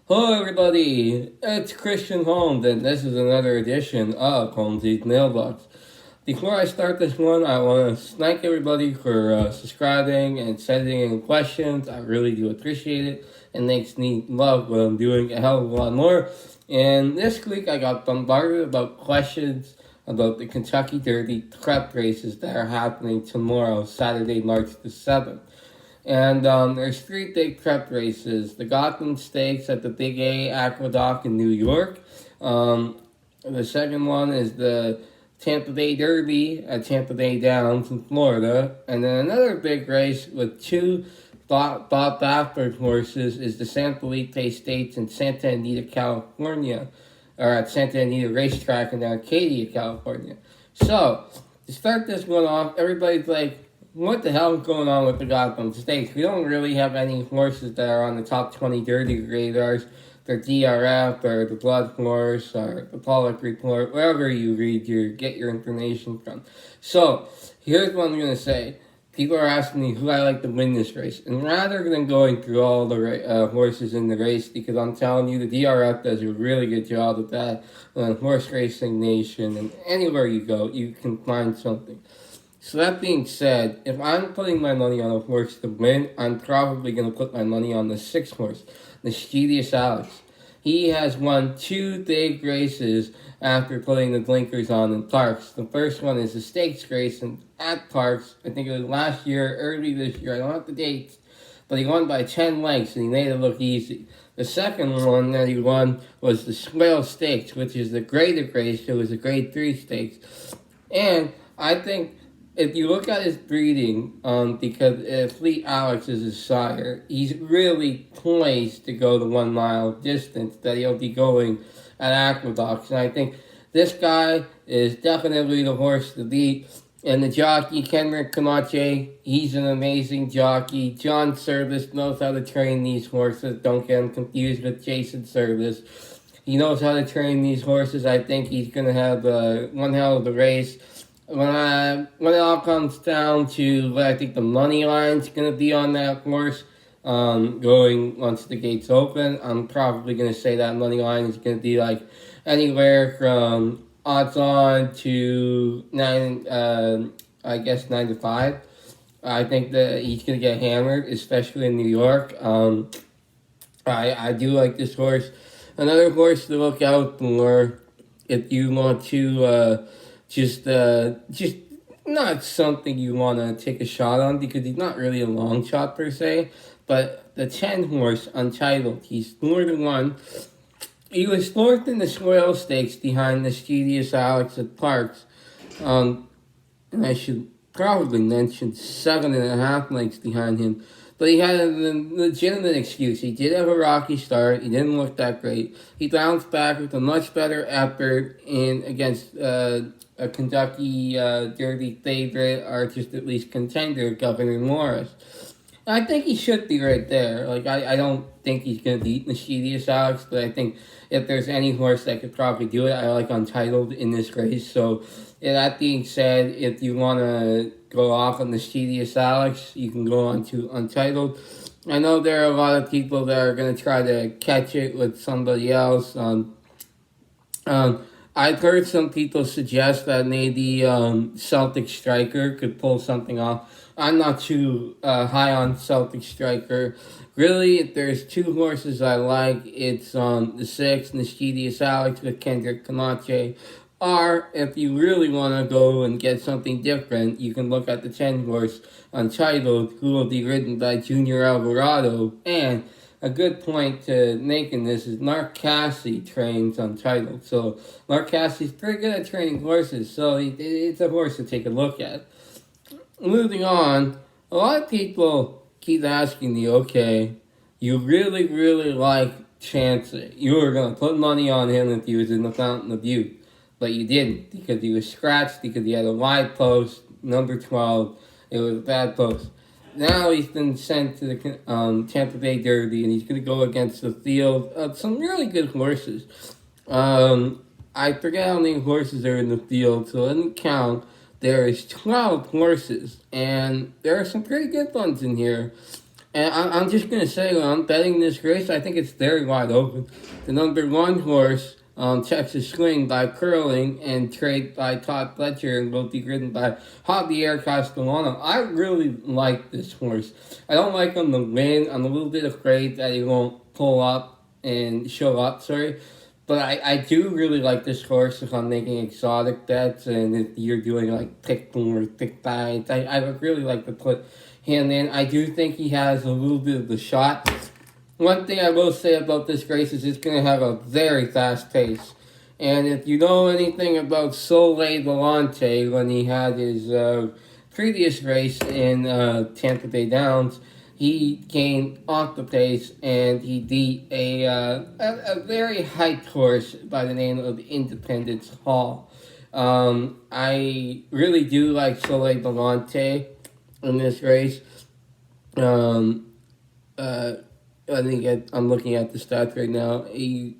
Hello everybody, it's Christian Holmes and this is another edition of Holmesy's Mailbox. Before I start this one, I want to thank everybody for subscribing and sending in questions. I really do appreciate it and makes me love what I'm doing a hell of a lot more. And this week I got bombarded about questions about the Kentucky Derby prep races that are happening tomorrow, Saturday, March the 7th. And there's three big prep races. The Gotham Stakes at the Big A Aqueduct in New York. The second one is the Tampa Bay Derby at Tampa Bay Downs in Florida. And then another big race with two Bob Baffort horses is the San Felipe Stakes in Santa Anita, California. Or at Santa Anita Racetrack in Arcadia, California. So, to start this one off, everybody's like, what the hell is going on with the Gotham Stakes? We don't really have any horses that are on the top 20 dirty radars. They're DRF or the Blood Horse or the Pollock Report, wherever you get your information from. So, here's what I'm going to say. People are asking me who I like to win this race. And rather than going through all the horses in the race, because I'm telling you, the DRF does a really good job of that on Horse Racing Nation. And anywhere you go, you can find something. So that being said, if I'm putting my money on a horse to win, I'm probably going to put my money on the 6th horse, the Mischevious Alex. He has won two big races after putting the blinkers on in Parks. The first one is the stakes race at Parks. I think it was last year, early this year. I don't have the dates, but he won by 10 lengths and he made it look easy. The second one that he won was the Swale Stakes, which is the graded race. It was a grade 3 stakes. And I think if you look at his breeding, because Fleet Alex is his sire, he's really poised to go the 1 mile distance that he'll be going at Aqueducts. And I think this guy is definitely the horse to beat. And the jockey, Kenrick Camache, he's an amazing jockey. John Service knows how to train these horses. Don't get him confused with Jason Service. He knows how to train these horses. I think he's going to have one hell of a race. When it all comes down to what I think the money line's going to be on that horse, going once the gates open, I'm probably going to say that money line is going to be like anywhere from odds on to 9 to 5. I think that he's going to get hammered, especially in New York. I do like this horse. Another horse to look out for if you want to just not something you want to take a shot on because he's not really a long shot per se, but the 10 horse Untitled, he's 4-1. He was 4th in the Swale Stakes behind the Mischevious Alex at Parks. And I should probably mention 7.5 lengths behind him. But he had a legitimate excuse. He did have a rocky start. He didn't look that great. He bounced back with a much better effort against a Kentucky Derby favorite, or just at least contender, Governor Morris. I think he should be right there. Like, I don't think he's going to beat Mischevious Alex, but I think if there's any horse that could probably do it, I like Untitled in this race. So, that being said, if you want to go off on Mischevious Alex, you can go on to Untitled. I know there are a lot of people that are going to try to catch it with somebody else. I've heard some people suggest that maybe Celtic Striker could pull something off. I'm not too high on Celtic Striker. Really, if there's two horses I like, it's the 6, Mischevious Alex with Kendrick Camache. Or, if you really want to go and get something different, you can look at the 10 horse Untitled, who will be ridden by Junior Alvarado. And a good point to make in this is Mark Casse trains Untitled. So, Mark Casse's pretty good at training horses, so it's a horse to take a look at. Moving on, a lot of people keep asking me, okay, you really, really like Chancey. You were going to put money on him if he was in the Fountain of Youth. But you didn't, because he was scratched, because he had a wide post, number 12. It was a bad post. Now he's been sent to the Tampa Bay Derby, and he's going to go against the field of some really good horses. I forget how many horses are in the field, so let me count. There is 12 horses, and there are some pretty good ones in here. And I'm just going to say, when I'm betting this race, I think it's very wide open. The number one horse, Texas Swing by Curling and Trade by Todd Fletcher, and will be ridden by Javier Castellano. I really like this horse. I don't like him to win. I'm a little bit afraid that he won't pull up and show up, sorry. But I do really like this horse if I'm making exotic bets and if you're doing like pick 4 or pick 5. I would really like to put him in. I do think he has a little bit of the shot. One thing I will say about this race is it's going to have a very fast pace. And if you know anything about Soleil Volante when he had his previous race in Tampa Bay Downs, he came off the pace and he beat a very hyped horse by the name of Independence Hall. I really do like Soleil Volante in this race. I'm looking at the stats right now. He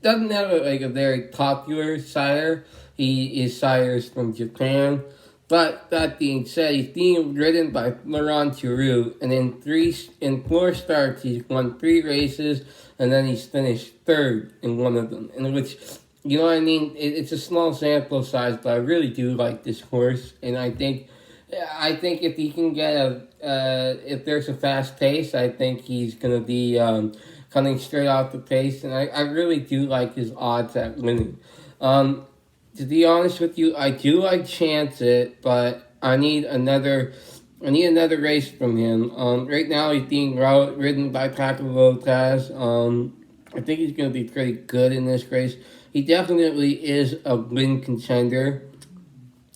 doesn't have a very popular sire. His sire is from Japan. But that being said, he's being ridden by Laurent Giroux, and in 4 starts, he's won 3 races, and then he's finished 3rd in one of them. In which, you know what I mean? It's a small sample size, but I really do like this horse, and I think if he can get if there's a fast pace, I think he's gonna be coming straight off the pace, and I really do like his odds at winning. To be honest with you, I do like Chance It, but I need another race from him. Right now he's being ridden by Paco Lopez. I think he's going to be pretty good in this race. He definitely is a win contender.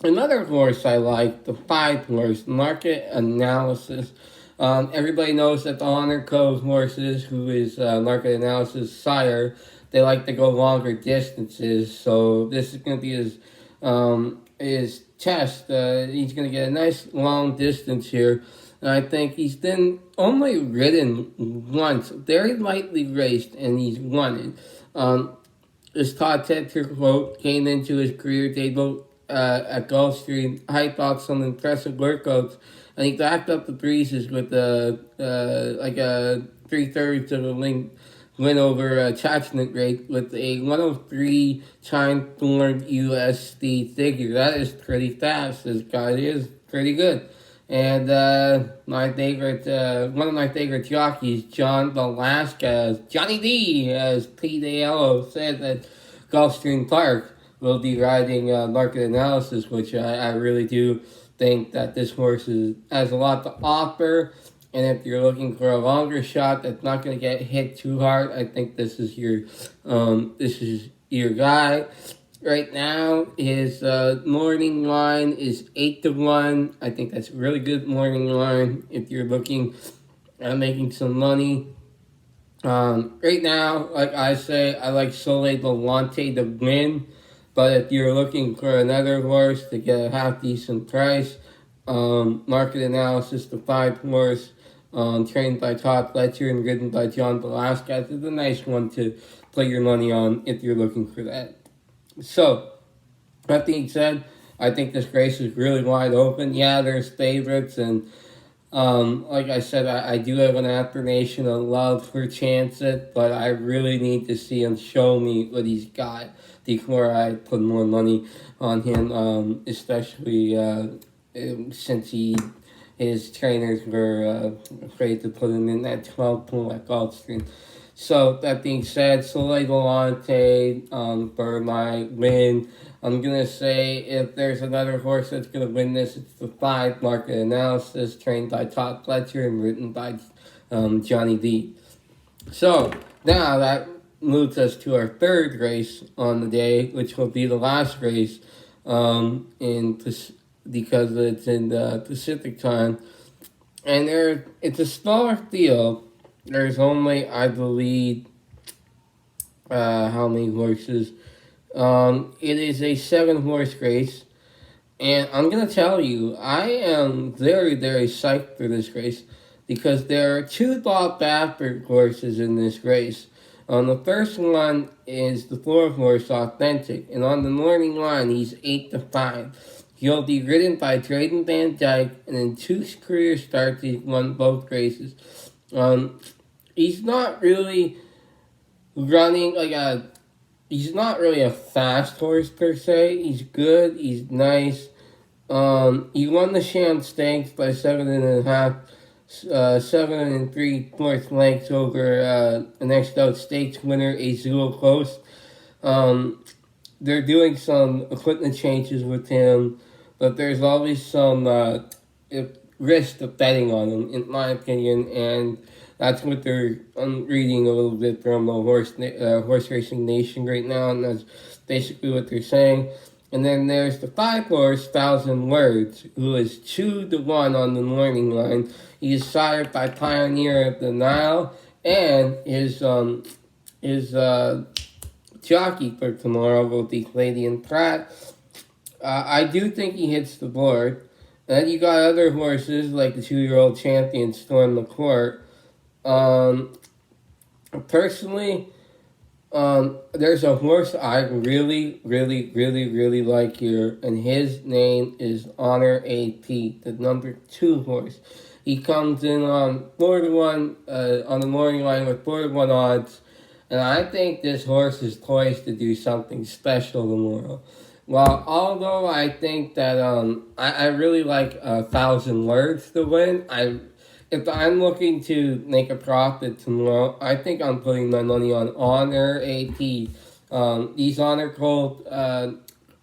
Another horse I like, the 5 horse, Market Analysis. Everybody knows that the Honor Code horses, who is Market Analysis sire, they like to go longer distances, so this is going to be his test. He's going to get a nice long distance here, and I think he's been only ridden once, very lightly raced, and he's won it. This Todd Fletcher quote came into his career debut at Gulfstream, high thoughts on impressive workouts, and he backed up the breezes with like a 3/3 of a length win over attachment rate with a 103 time form USD figure. That is pretty fast. This guy is pretty good. And one of my favorite jockeys, John Velasquez, Johnny D, as Pete Aiello said at Gulfstream Park, will be riding Market Analysis, which I really do think that this horse has a lot to offer. And if you're looking for a longer shot that's not going to get hit too hard, I think this is your guy. Right now, his morning line is 8-1. I think that's a really good morning line if you're looking at making some money. Right now, like I say, I like Soleil Volante to win. But if you're looking for another horse to get a half-decent price, Market Analysis, the 5 horse, trained by Todd Fletcher and ridden by John Velasquez, is a nice one to play your money on if you're looking for that. So, that being said, I think this race is really wide open. Yeah, there's favorites, and like I said, I do have an affirmation of love for Chance It, but I really need to see him show me what he's got before I put more money on him, especially since his trainers were afraid to put him in that 12 pool at Gulfstream. So, that being said, Soleil Volante for my win. I'm going to say if there's another horse that's going to win this, it's the 5 Market Analysis, trained by Todd Fletcher and written by Johnny D. So, now that moves us to our 3rd race on the day, which will be the last race because it's in the Pacific time. And it's a smaller field. There's only, I believe, how many horses? It is a 7-horse race. And I'm going to tell you, I am very, very psyched for this race because there are 2 Bob Baffort horses in this race. The first one is the 4 horse Authentic, and on the morning line, he's 8-5. He'll be ridden by Drayden Van Dyke, and in 2 career starts, he's won both races. Um, he's not really running like a. He's not really a fast horse per se. He's good. He's nice. He won the Sham Stakes by 7.5, 7 3/4 lengths over the next out stakes winner Azul Close. Um, they're doing some equipment changes with him, but there's always some risk of betting on him, in my opinion, and that's what they're. I'm reading a little bit from the horse racing nation right now, and that's basically what they're saying. And then there's the 5 horse, Thousand Words, who is 2-1 on the morning line. He is sired by Pioneer of the Nile, and his jockey for tomorrow will be Lady and Pratt. I do think he hits the board. And then you got other horses like the 2-year-old champion Storm the Court. Personally, there's a horse I really, really, really, really like here, and his name is Honor AP, the number 2 horse. He comes in on 4-1 on the morning line with 4-1 odds, and I think this horse is poised to do something special tomorrow. Well, although I think that I really like 1,000 Words to win, if I'm looking to make a profit tomorrow, I think I'm putting my money on Honor AP. These Honor Colt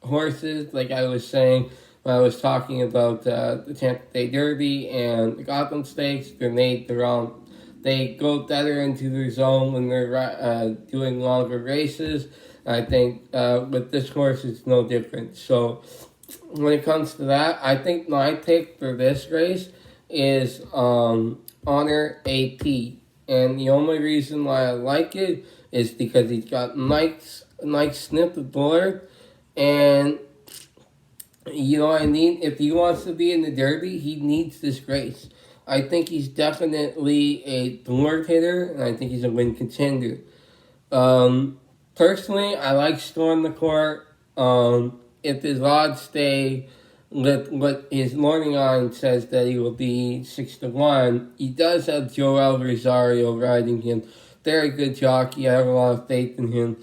horses, like I was saying when I was talking about the Tampa Bay Derby and the Gotham Stakes, they're made the wrong. They go better into their zone when they're doing longer races. I think with this horse, it's no different. So when it comes to that, I think my pick for this race is Honor AP. And the only reason why I like it is because he's got nice snip of board. And, you know what I mean? If he wants to be in the Derby, he needs this race. I think he's definitely a board hitter, and I think he's a win contender. Personally, I like Storm the Court. If his odds stay with what his morning line says that he will be 6-1, he does have Joel Rosario riding him. Very good jockey. I have a lot of faith in him.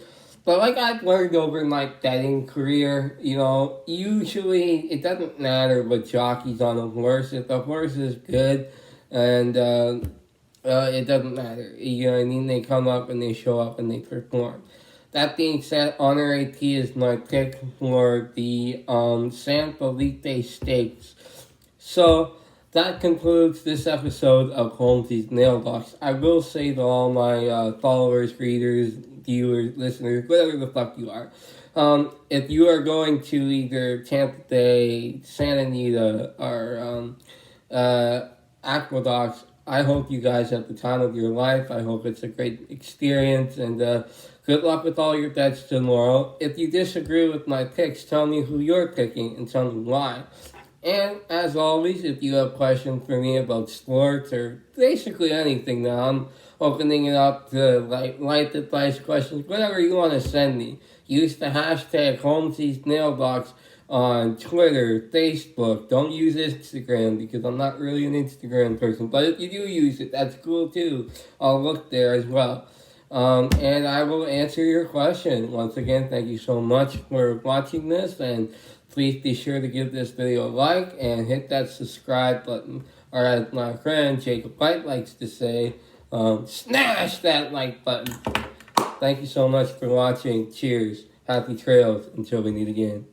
But like I've learned over my betting career, you know, usually it doesn't matter what jockey's on a horse. If the horse is good, and it doesn't matter. You know what I mean? They come up and they show up and they perform. That being said, Honor AT is my pick for the San Felipe Stakes. So that concludes this episode of Holmesy's Mailbox. I will say to all my followers, readers, viewers, listeners, whatever the fuck you are, if you are going to either Tampa Bay, Santa Anita, or Aqueducts, I hope you guys have the time of your life. I hope it's a great experience, and good luck with all your bets tomorrow. If you disagree with my picks, tell me who you're picking and tell me why. And as always, if you have questions for me about sports or basically anything now, I'm opening it up to light advice questions, whatever you want to send me. Use the hashtag Holmesy's Mailbox on Twitter, Facebook. Don't use Instagram because I'm not really an Instagram person. But if you do use it, that's cool too. I'll look there as well. And I will answer your question. Once again, thank you so much for watching this, and please be sure to give this video a like and hit that subscribe button. Or as my friend Jacob White likes to say, smash that like button. Thank you so much for watching. Cheers. Happy trails until we meet again.